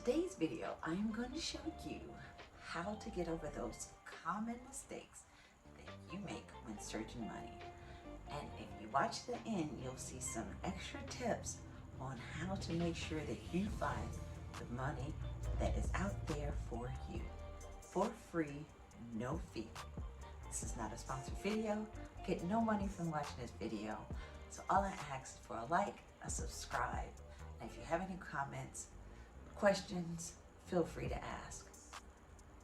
today's video, I am going to show you how to get over those common mistakes that you make when searching money. And if you watch the end, you'll see some extra tips on how to make sure that you find the money that is out there for you for free, no fee. This is not a sponsored video. Get no money from watching this video. So all I ask is for a like, a subscribe, and if you have any comments, questions, feel free to ask.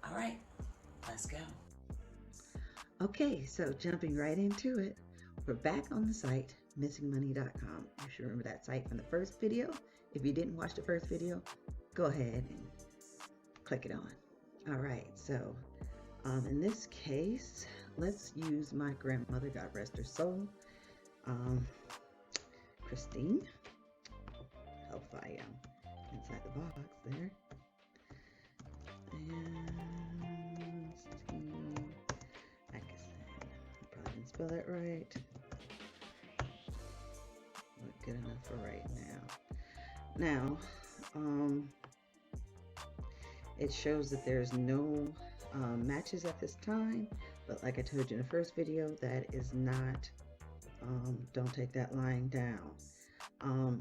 All right, let's go. Okay, so jumping right into it, we're back on the site, missingmoney.com. You should remember that site from the first video. If you didn't watch the first video, go ahead and click it on. All right, so in this case, let's use my grandmother, God rest her soul, Christine. Hope I am inside the box there. And Steve Atkinson. I probably didn't spell that right. But good enough for right now. Now, it shows that there's no matches at this time, but like I told you in the first video, that is not, don't take that lying down.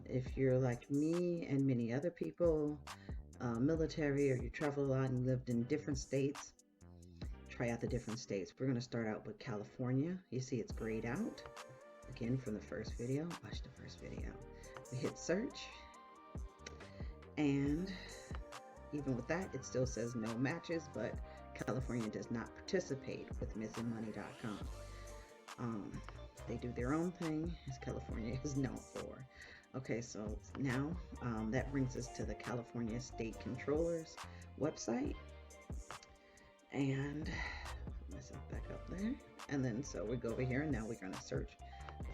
If you're like me and many other people, military, or you travel a lot and lived in different states, try out the different states. We're going to start out with California. You see it's grayed out. Again, from the first video. Watch the first video. We hit search, and even with that, it still says no matches, but California does not participate with missingmoney.com. They do their own thing, as California is known for. Okay, so now that brings us to the California State Controller's website. And put myself back up there. And then so we go over here, and now we're going to search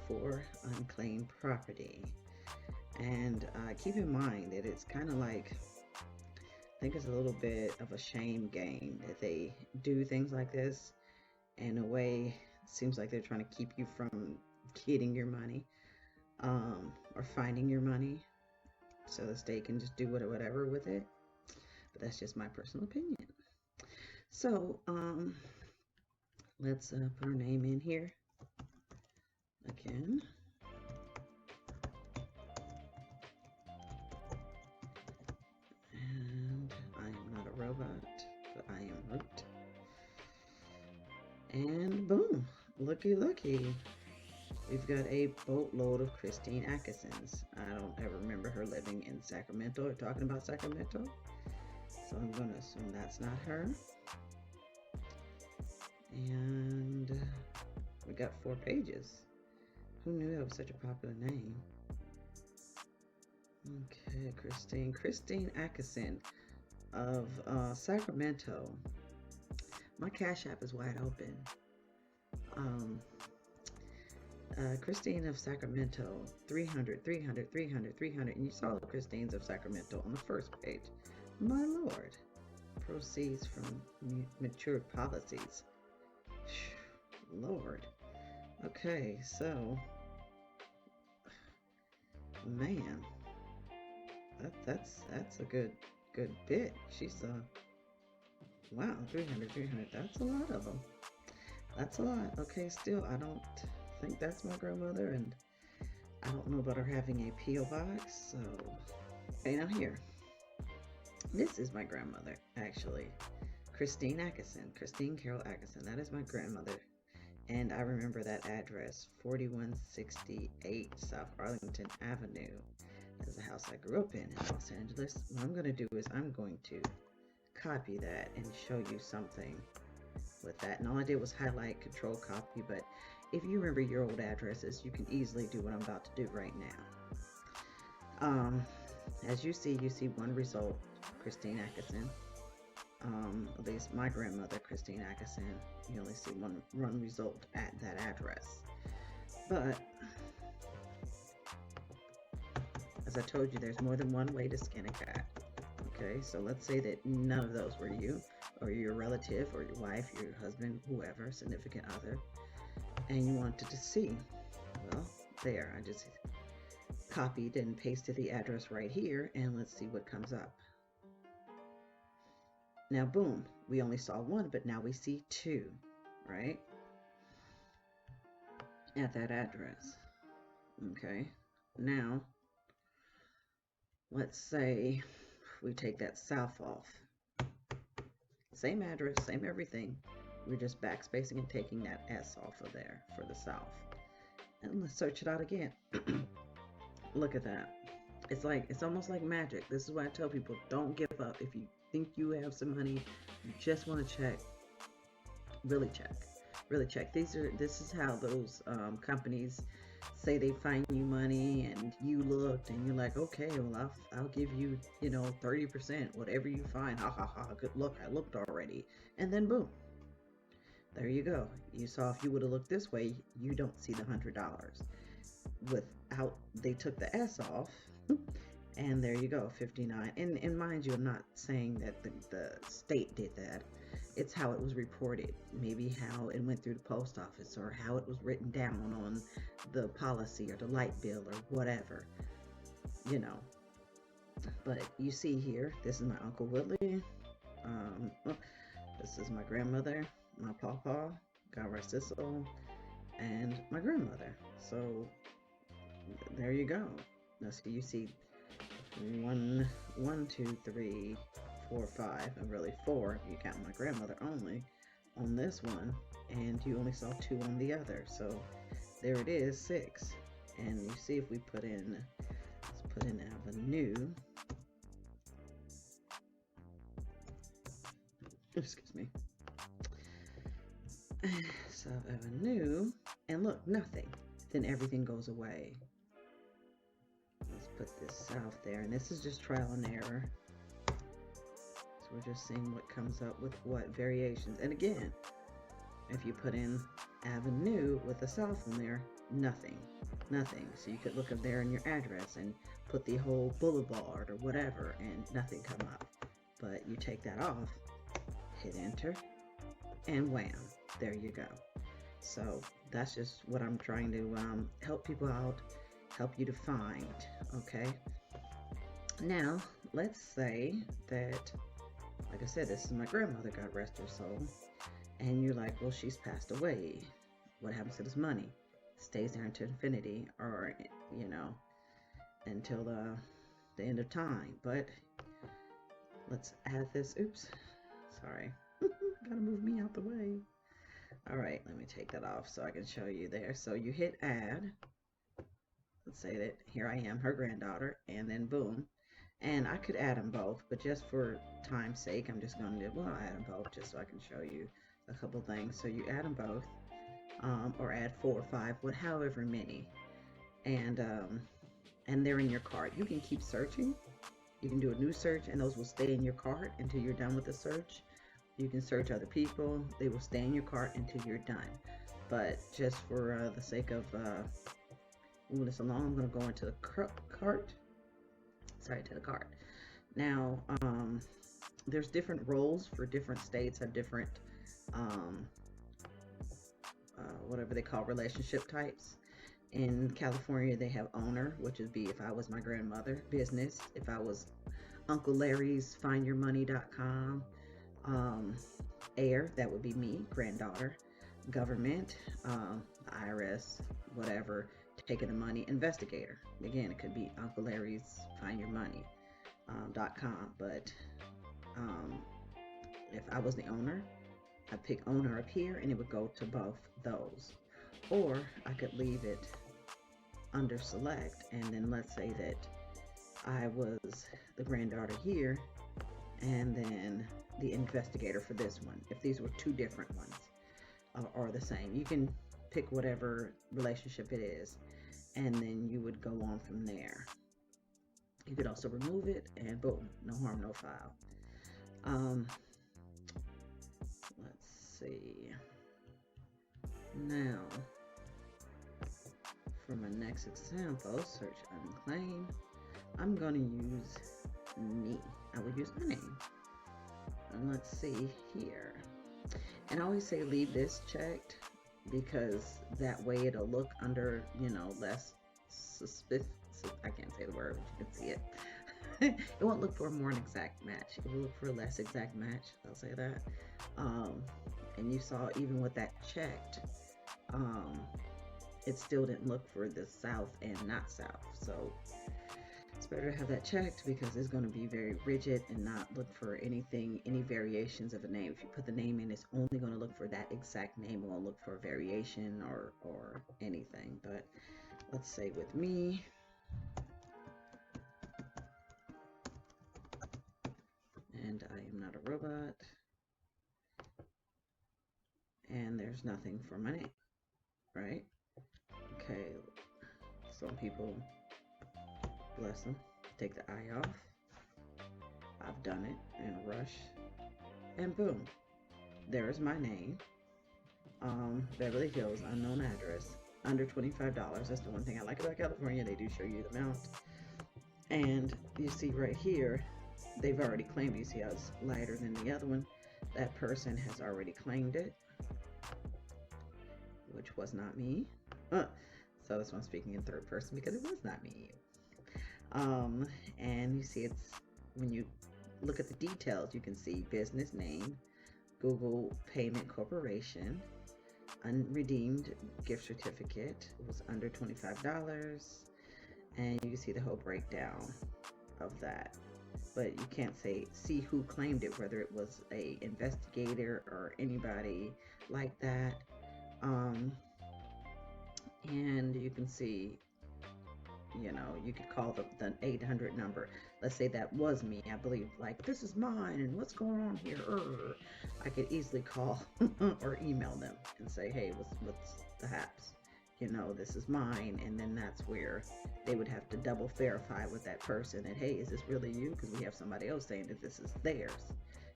for unclaimed property. And keep in mind that it's kind of like, I think it's a little bit of a shame game that they do things like this. In a way, it seems like they're trying to keep you from getting your money, or finding your money, so the state can just do whatever with it. But that's just my personal opinion. So let's put our name in here again. And I am not a robot, but I am root. And boom, looky. We've got a boatload of Christine Atkinsons. I don't ever remember her living in Sacramento or talking about Sacramento, so I'm going to assume that's not her. And we got 4 pages. Who knew that was such a popular name? Okay, Christine Atkinson of Sacramento. My Cash App is wide open. Christine of Sacramento, 300, and you saw the Christines of Sacramento on the first page. My Lord. Proceeds from matured policies. Lord. Okay, so, man, that's a good bit. She's wow, 300, that's a lot of them. That's a lot. Okay, still, I don't think that's my grandmother, and I don't know about her having a P.O. box, so, okay, now here. This is my grandmother, actually. Christine Atkinson, Christine Carol Atkinson. That is my grandmother, and I remember that address, 4168 South Arlington Avenue. That's the house I grew up in Los Angeles. What I'm going to do is I'm going to copy that and show you something with that. And all I did was highlight, control copy, but if you remember your old addresses, you can easily do what I'm about to do right now. As you see one result, Christine Atkinson. At least my grandmother, Christine Atkinson, you only see one result at that address. But as I told you, there's more than one way to skin a cat. Okay, so let's say that none of those were you, or your relative, or your wife, your husband, whoever, significant other, and you wanted to see. Well, there, I just copied and pasted the address right here, and let's see what comes up. Now, boom, we only saw one, but now we see two, right? At that address. Okay. Now, let's say we take that south off. Same address, same everything. We're just backspacing and taking that S off of there for the south. And let's search it out again. Look at that. It's almost like magic. This is why I tell people, don't give up. If you think you have some money, you just want to check. Really check. Really check. This is how those companies say they find you money, and you looked and you're like, okay, well, I'll give you, 30%, whatever you find. Ha ha ha. Good luck. I looked already. And then boom. There you go. You saw, if you would have looked this way, you don't see the $100. Without, they took the S off, and there you go, 59. And mind you, I'm not saying that the state did that. It's how it was reported. Maybe how it went through the post office, or how it was written down on the policy or the light bill or whatever, But you see here, this is my Uncle Woodley. This is my grandmother, my pawpaw, God rest his soul, and my grandmother. So there you go. Now, so you see 1, 2, 3, 4, 5, and really 4 if you count my grandmother only on this one, and you only saw 2 on the other. So there it is, 6. And you see, if we put in, let's put in Avenue. Excuse me. So Avenue, and look, nothing. Then everything goes away. Let's put this south there, and this is just trial and error. So we're just seeing what comes up with what variations. And again, if you put in Avenue with the south in there, nothing. So you could look up there in your address and put the whole boulevard or whatever, and nothing come up. But you take that off, hit enter, and wham, there you go. So that's just what I'm trying to help people out, help you to find. Okay, now let's say that, like I said, this is my grandmother, God rest her soul, and you're like, well, she's passed away. What happens to this money? Stays there until infinity, or until the end of time. But let's add this. Oops, sorry. Gotta move me out the way. All right, let me take that off so I can show you there. So you hit add. Let's say that here I am, her granddaughter, and then boom. And I could add them both, but just for time's sake, I'm just going to add them both just so I can show you a couple things. So you add them both, or add 4 or 5, however many, and they're in your cart. You can keep searching. You can do a new search, and those will stay in your cart until you're done with the search. You can search other people. They will stay in your cart until you're done. But just for the sake of moving this along, I'm going to go into the cart. Sorry, to the cart. Now, there's different roles for different states, have different whatever they call relationship types. In California, they have owner, which would be if I was my grandmother. Business, if I was Uncle Larry's findyourmoney.com. Heir, that would be me, granddaughter. Government, IRS, whatever, taking the money. Investigator, again, it could be Uncle Larry's findyourmoney.com. But if I was the owner, I'd pick owner up here, and it would go to both those. Or I could leave it under select, and then let's say that I was the granddaughter here, and then the investigator for this one. If these were 2 different ones, or the same, you can pick whatever relationship it is, and then you would go on from there. You could also remove it, and boom, no harm, no foul. Let's see. Now, for my next example, search unclaimed, I'm going to use me. I would use my name. And let's see here. And I always say leave this checked, because that way it'll look under, less suspicious. I can't say the word, but you can see it. it won't look for a more exact match. It will look for a less exact match. I'll say that. Um, and you saw even with that checked, um, it still didn't look for the south and not south. So it's better to have that checked because it's going to be very rigid and not look for anything, any variations of a name. If you put the name in, it's only going to look for that exact name. It won't look for a variation or anything. But let's say with me, and I am not a robot, and there's nothing for my name, right? Okay, some people, bless them, take the I off. I've done it in a rush, and boom, there is my name. Beverly Hills, unknown address, under $25. That's the one thing I like about California. They do show you the amount. And you see right here, they've already claimed. You see how it's lighter than the other one. That person has already claimed it, which was not me. So that's why I'm speaking in third person because it was not me. And you see it's, when you look at the details, you can see business name, Google Payment Corporation, unredeemed gift certificate. It was under $25. And you can see the whole breakdown of that. But you can't see who claimed it, whether it was a investigator or anybody like that. And you can see, you know, you could call the 800 number. Let's say that was me. I believe, like, this is mine and what's going on here? I could easily call or email them and say, hey, what's the HAPPs? You know, this is mine. And then that's where they would have to double verify with that person that, hey, is this really you? Because we have somebody else saying that this is theirs,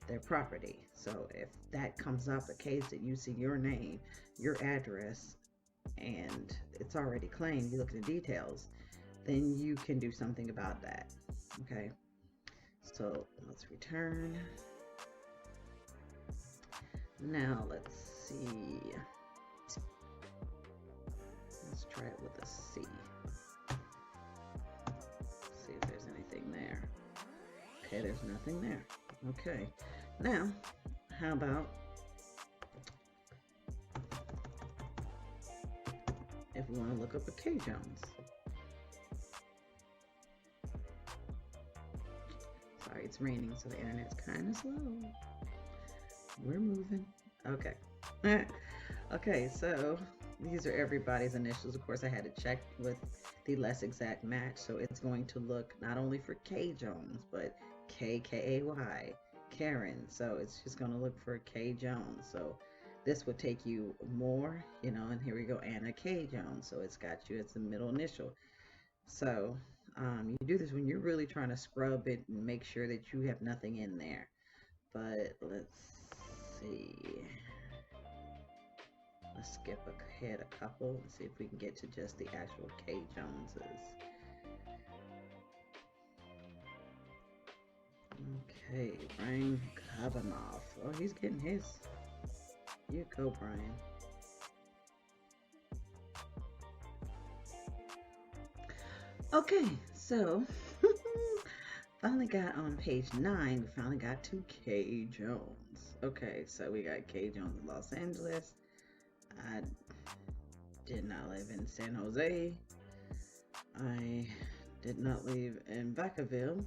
their property. So if that comes up, a case that you see your name, your address, and it's already claimed, you look at the details, then you can do something about that. Okay, so let's return. Now let's see. Let's try it with a C. See if there's anything there. Okay, there's nothing there. Okay, now how about if we want to look up a K Jones? Sorry, it's raining, so the internet's kind of slow. We're moving. Okay. Okay, so these are everybody's initials. Of course, I had to check with the less exact match, so it's going to look not only for K Jones, but KKAY, Karen. So it's just going to look for K Jones. So this would take you more, you know, and here we go, Anna K Jones. So it's got you, it's the middle initial. So you do this when you're really trying to scrub it and make sure that you have nothing in there. But let's see. Let's skip ahead a couple and see if we can get to just the actual K Joneses. Okay, Brian Kavanaugh. Oh, he's getting his. You go, Brian. Okay, so finally got on page 9, we finally got to K Jones. Okay, so we got K Jones in Los Angeles. I did not live in San Jose. I did not live in Vacaville.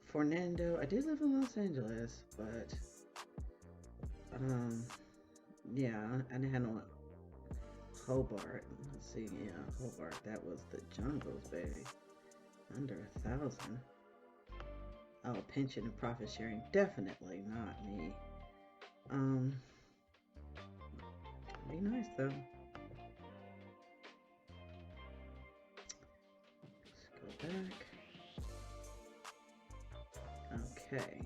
Fernando, I did live in Los Angeles, but yeah, I didn't have no Hobart. Let's see, yeah, Hobart, that was the jungles, baby. Under 1,000. Oh, pension and profit sharing, definitely not me. Be nice though. Let's go back. Okay.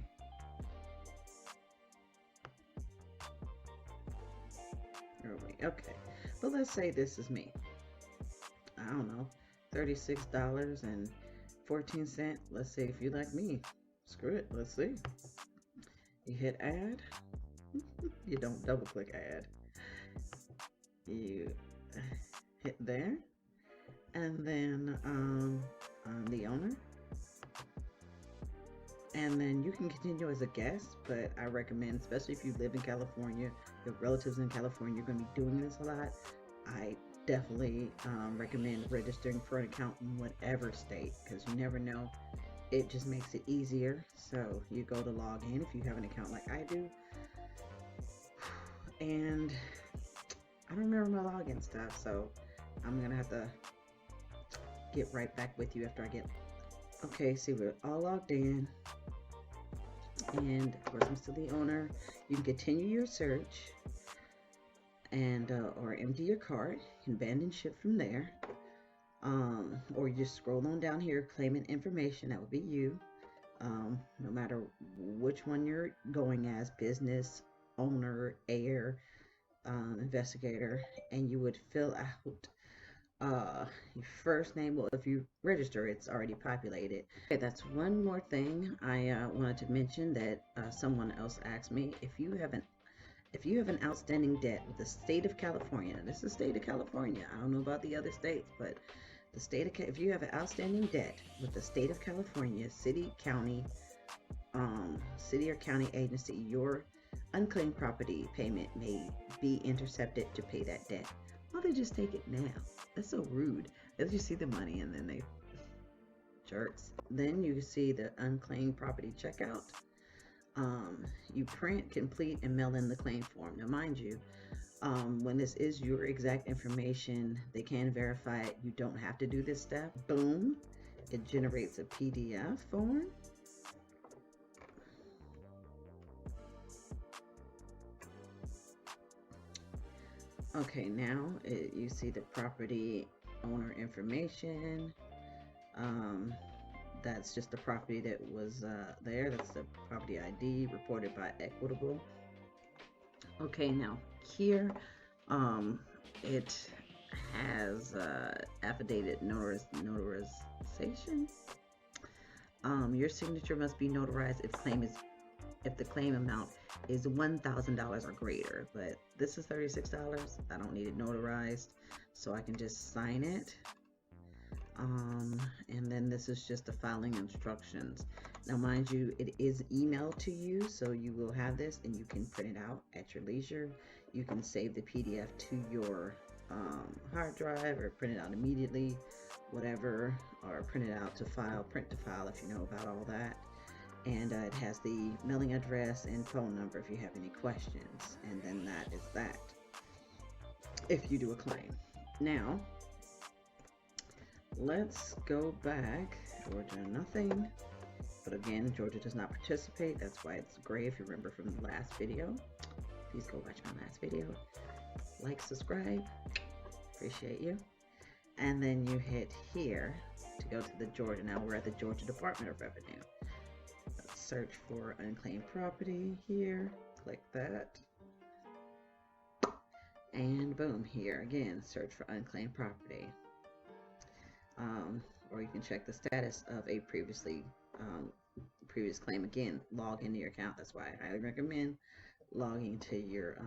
Okay. But let's say this is me. I don't know. $36.14. Let's see if you like me. Screw it. Let's see. You hit add. You don't double click add. You hit there. And then I'm the owner. and then you can continue as a guest, but I recommend, especially if you live in California, your relatives in California, you're going to be doing this a lot. I definitely recommend registering for an account in whatever state, because you never know. It just makes it easier. So you go to log in if you have an account like I do, and I don't remember my login stuff, so I'm gonna have to get right back with you after I get. Okay, see, we're all logged in, and of course I'm still the owner. You can continue your search, and or empty your cart. You can abandon ship from there, or you just scroll on down here, claiming information. That would be you. No matter which one you're going as, business owner, heir, investigator, and you would fill out your first name. Well, if you register, it's already populated. Okay, that's one more thing I wanted to mention that someone else asked me. If you have an outstanding debt with the state of California, this is the state of California. I don't know about the other states, but the state of if you have an outstanding debt with the state of California, city, county, city or county agency, your unclaimed property payment may be intercepted to pay that debt. Why don't they just take it now? That's so rude. As you see the money and then they jerks. Then you see the unclaimed property checkout. You print, complete, and mail in the claim form. Now, mind you, when this is your exact information, they can verify it. You don't have to do this step. Boom, it generates a PDF form. Okay, now you see the property owner information. That's just the property that was there. That's the property ID reported by Equitable. Okay, now here it has affidavit notarization. Your signature must be notarized if the claim amount is $1,000 or greater, but this is $36. I don't need it notarized, so I can just sign it. And then this is just the filing instructions. Now, mind you, it is emailed to you, so you will have this and you can print it out at your leisure. You can save the PDF to your hard drive or print it out immediately, whatever, or print it out to file, print to file if you know about all that. And it has the mailing address and phone number if you have any questions. And then that is that, if you do a claim. Now, let's go back. Georgia, nothing. But again, Georgia does not participate. That's why it's gray if you remember from the last video. Please go watch my last video. Like, subscribe. Appreciate you. And then you hit here to go to the Georgia. Now we're at the Georgia Department of Revenue. Let's search for unclaimed property here. Click that. And boom, here again, search for unclaimed property. Or you can check the status of a previous claim. Again, log into your account. That's why I highly recommend logging to your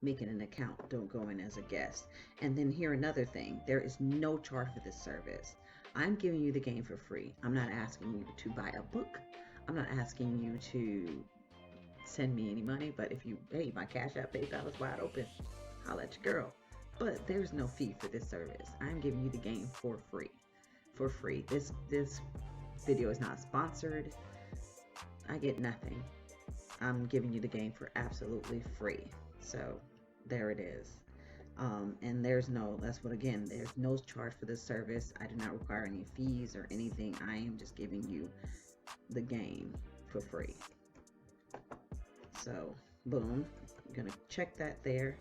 making an account. Don't go in as a guest. And then here, another thing, there is no charge for this service. I'm giving you the game for free. I'm not asking you to buy a book. I'm not asking you to send me any money, but if you, hey, my Cash App, PayPal is wide open. Holla at your girl. But there's no fee for this service. I'm giving you the game for free. For free. This video is not sponsored. I get nothing. I'm giving you the game for absolutely free. So there it is. And there's no, there's no charge for this service. I do not require any fees or anything. I am just giving you the game for free. So boom, I'm gonna check that there.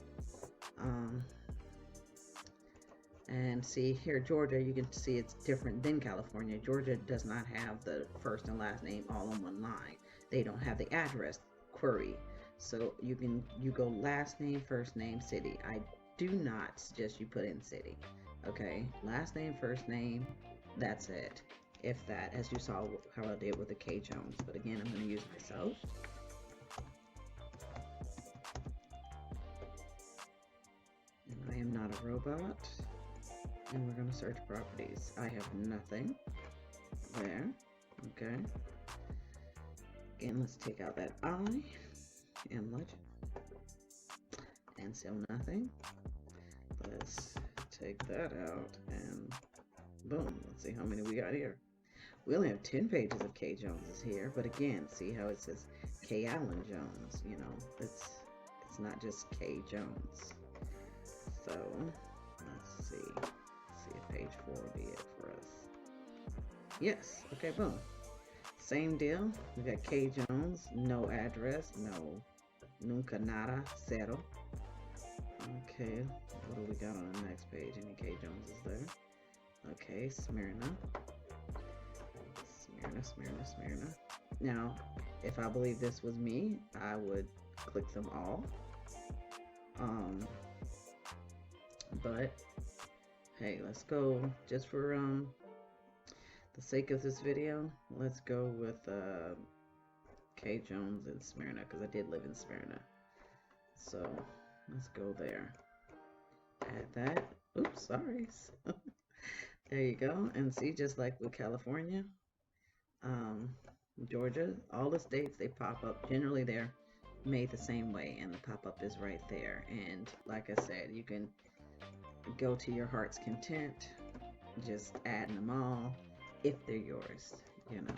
And see here, Georgia, you can see it's different than California. Georgia does not have the first and last name all on one line. They don't have the address query. So you go last name, first name, city. I do not suggest you put in city. Okay, last name, first name, that's it. If that, as you saw how I did with the K Jones. But again, I'm going to use myself. And I am not a robot. And we're going to search properties. I have nothing there. Okay. Again, let's take out that I and legend and sell nothing. Let's take that out and boom. Let's see how many we got here. We only have 10 pages of K. Joneses here, but again, see how it says K. Allen Jones. You know, it's not just K. Jones. So let's see. Let's see if page 4 will be it for us. Yes. Okay. Boom. Same deal. We got K. Jones. No address. No. Nunca nada. Cero. Okay. What do we got on the next page? Any K. Joneses there? Okay. Smyrna. Smyrna. Now, if I believe this was me, I would click them all. But hey, let's go just for the sake of this video. Let's go with K. Jones and Smyrna because I did live in Smyrna. So let's go there. Add that. Oops, sorry. There you go. And see, just like with California, Georgia, all the states, they pop up. Generally, they're made the same way, and the pop-up is right there. And like I said, you can go to your heart's content, just adding them all if they're yours, you know.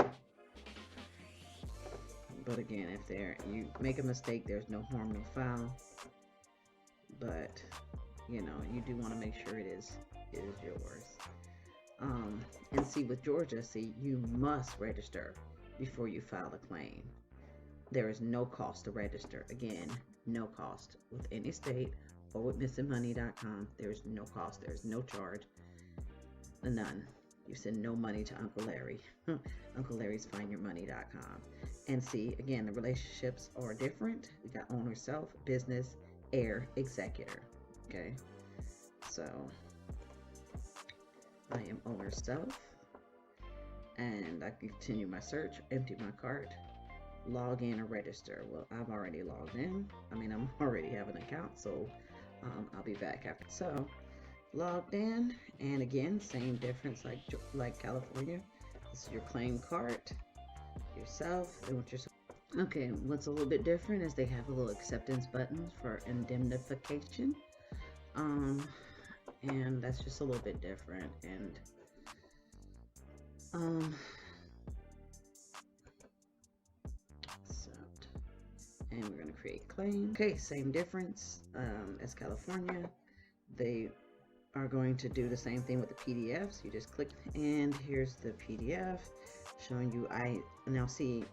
But again, if you make a mistake, there's no harm, no foul. But you know, you do want to make sure it is yours. And see, with Georgia, see, you must register before you file a claim. There is no cost to register. Again, no cost with any state or with missingmoney.com. There is no cost. There is no charge. None. You send no money to Uncle Larry. Uncle Larry's findyourmoney.com. And see, again, the relationships are different. We got owner, self, business, heir, executor. Okay. So I am owner self, and I continue my search, empty my cart, log in or register. Well, I've already logged in. I mean, I'm already have an account, so I'll be back after. So logged in, and again, same difference like California. This is your claim cart, yourself, and what you're. Okay, what's a little bit different is they have a little acceptance button for indemnification. And that's just a little bit different. And and we're going to create claim. Okay, same difference as California. They are going to do the same thing with the PDFs. You just click, and here's the PDF showing you. Now see,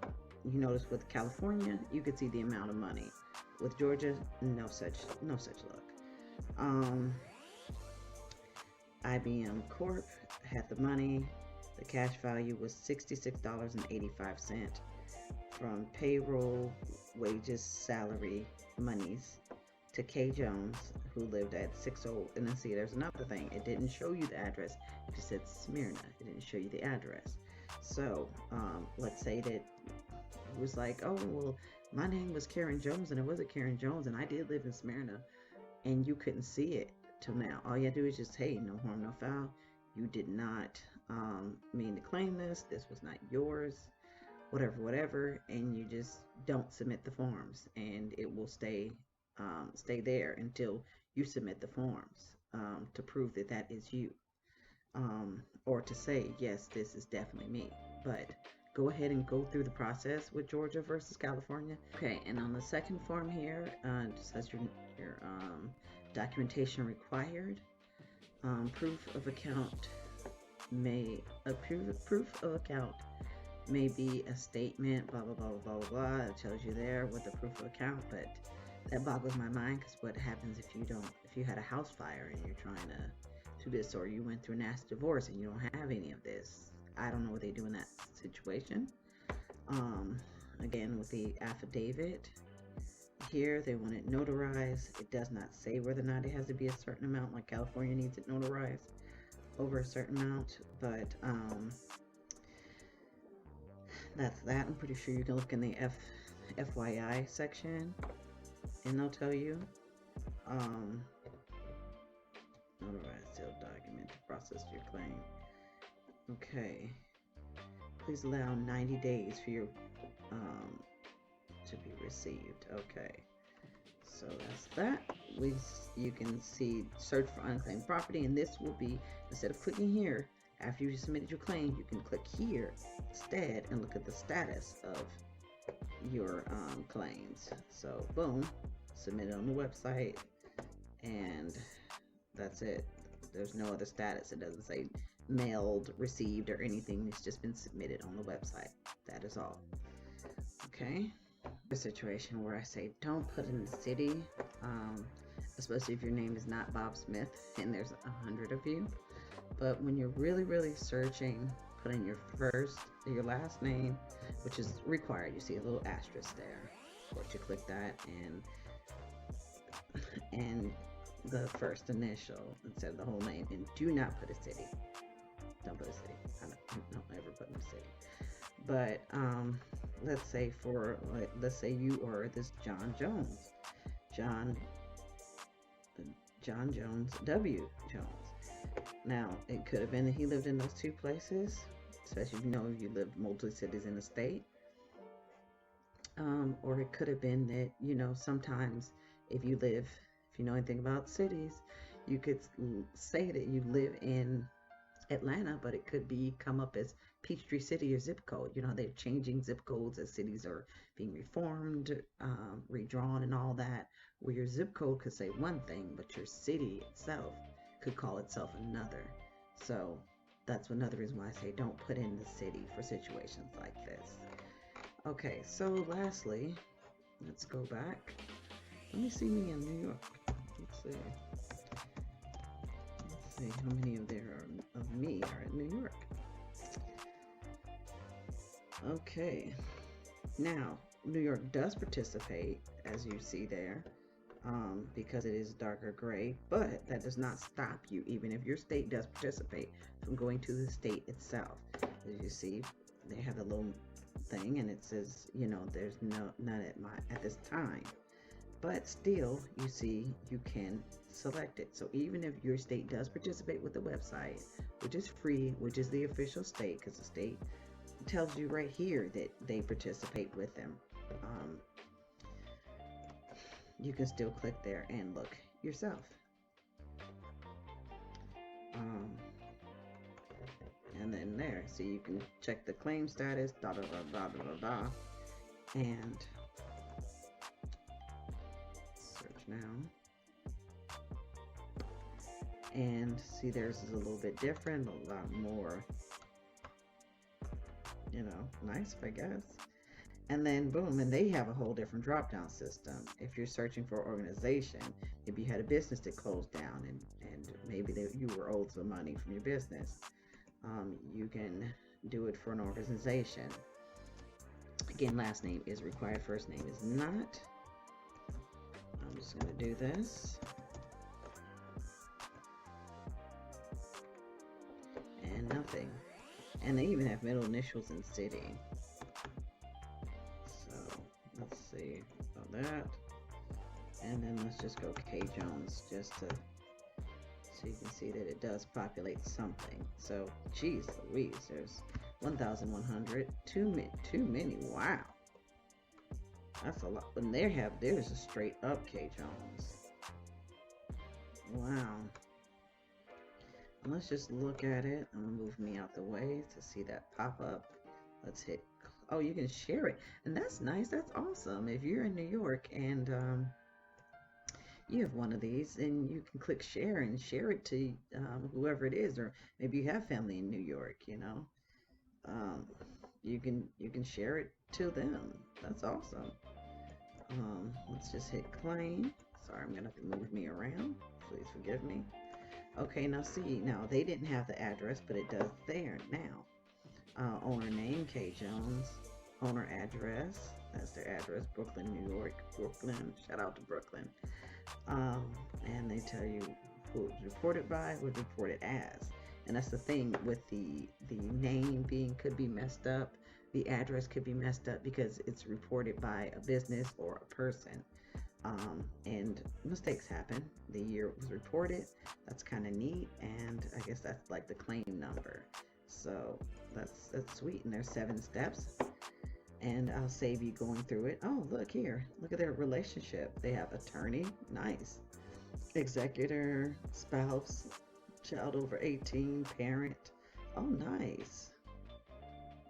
you notice with California, you could see the amount of money. With Georgia, no such luck. IBM Corp had the money. The cash value was $66.85 from payroll, wages, salary, monies to K. Jones, who lived at 60. And then see, there's another thing. It didn't show you the address. It just said Smyrna. It didn't show you the address. So let's say that it was like, oh, well, my name was Karen Jones, and it wasn't Karen Jones, and I did live in Smyrna, and you couldn't see it till now. All you have to do is just, hey, no harm, no foul. You did not mean to claim this. This was not yours. Whatever, and you just don't submit the forms, and it will stay there until you submit the forms to prove that that is you, or to say, yes, this is definitely me. But go ahead and go through the process with Georgia versus California. Okay, and on the second form here, just says your documentation required. Proof of account may be a statement, blah blah blah blah blah blah. It tells you there with the proof of account, but that boggles my mind, because what happens if you had a house fire and you're trying to do this, or you went through a nasty divorce and you don't have any of this? I don't know what they do in that situation. Again, with the affidavit here, they want it notarized. It does not say whether or not it has to be a certain amount, like California needs it notarized over a certain amount, but that's that. I'm pretty sure you can look in the FYI section, and they'll tell you. Notarize sealed document to process your claim. Okay. Please allow 90 days for your um, to be received. Okay, so that's that. You can see search for unclaimed property, and this will be, instead of clicking here after you submitted your claim, you can click here instead and look at the status of your claims. So boom, submit it on the website, and that's it. There's no other status. It doesn't say mailed, received, or anything. It's just been submitted on the website. That is all. Okay. A situation where I say don't put in the city, especially if your name is not Bob Smith and there's 100 of you. But when you're really searching, put in your last name, which is required. You see a little asterisk there. Of course, you click that, and the first initial instead of the whole name, and do not put a city. Don't put a city. I don't ever put in a city. But let's say you are this John Jones, John Jones W. Jones. Now it could have been that he lived in those two places, especially if you lived multiple cities in the state. Or it could have been that sometimes if you know anything about cities, you could say that you live in Atlanta, but it could come up as Peachtree City or zip code. They're changing zip codes as cities are being reformed, redrawn, and all that. Where your zip code could say one thing, but your city itself could call itself another. So that's another reason why I say don't put in the city for situations like this. Okay, so lastly, let's go back. Let me see me in New York. Let's see how many of me are in New York. Okay, now New York does participate, as you see there, because it is darker gray, but that does not stop you, even if your state does participate, from going to the state itself. As you see, they have a little thing, and it says, there's none at this time. But still, you see, you can select it. So even if your state does participate with the website, which is free, which is the official state, because the state tells you right here that they participate with them, you can still click there and look yourself. And then there, so you can check the claim status, and now, and see theirs is a little bit different, a lot more, nice, I guess. And then boom, and they have a whole different drop down system. If you're searching for an organization, if you had a business that closed down and maybe you were owed some money from your business, you can do it for an organization. Again, last name is required, first name is not. I'm just going to do this. And nothing. And they even have middle initials in city. So let's see about that. And then let's just go K Jones just to so you can see that it does populate something. So geez Louise, there's 1,100. Too many. Wow. That's a lot. When there's a straight up K Jones. Wow. And let's just look at it. I'm gonna move me out the way to see that pop up. Let's hit. Oh, you can share it, and that's nice. That's awesome. If you're in New York and you have one of these, and you can click share and share it to whoever it is, or maybe you have family in New York. You can share it to them. That's awesome. Let's just hit claim. Sorry, I'm gonna have to move me around. Please forgive me. Okay, now see, they didn't have the address, but it does there now. Owner name, K Jones. Owner address, that's their address, Brooklyn, New York. Brooklyn, shout out to Brooklyn. And they tell you who it's reported by, who it's reported as. And that's the thing with the name could be messed up. The address could be messed up because it's reported by a business or a person. And mistakes happen. The year it was reported, that's kind of neat, and I guess that's like the claim number. So that's sweet. And there's 7 steps, and I'll save you going through it. Oh, look here. Look at their relationship. They have attorney, nice. Executor, spouse, child over 18, parent. Oh, nice.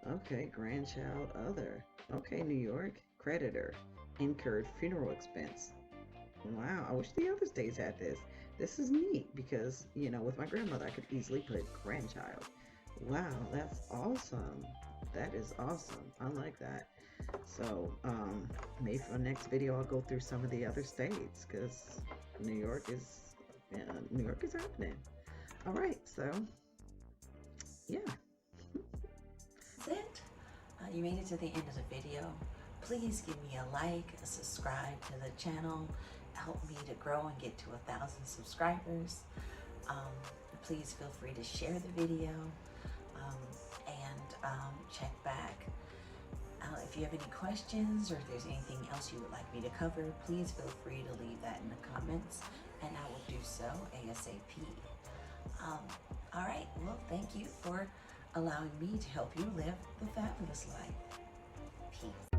Okay, grandchild, other. Okay, New York, creditor, incurred funeral expense. Wow, I wish the other states had this. This is neat because, with my grandmother, I could easily put grandchild. Wow, that's awesome. That is awesome. I like that. So, maybe for the next video, I'll go through some of the other states because New York is, yeah, New York is happening. All right, so, yeah. That's it. You made it to the end of the video. Please give me a like, a subscribe to the channel. Help me to grow and get to 1,000 subscribers. Please feel free to share the video and check back. If you have any questions or if there's anything else you would like me to cover, please feel free to leave that in the comments and I will do so ASAP. All right, well, thank you for allowing me to help you live the fabulous life. Peace.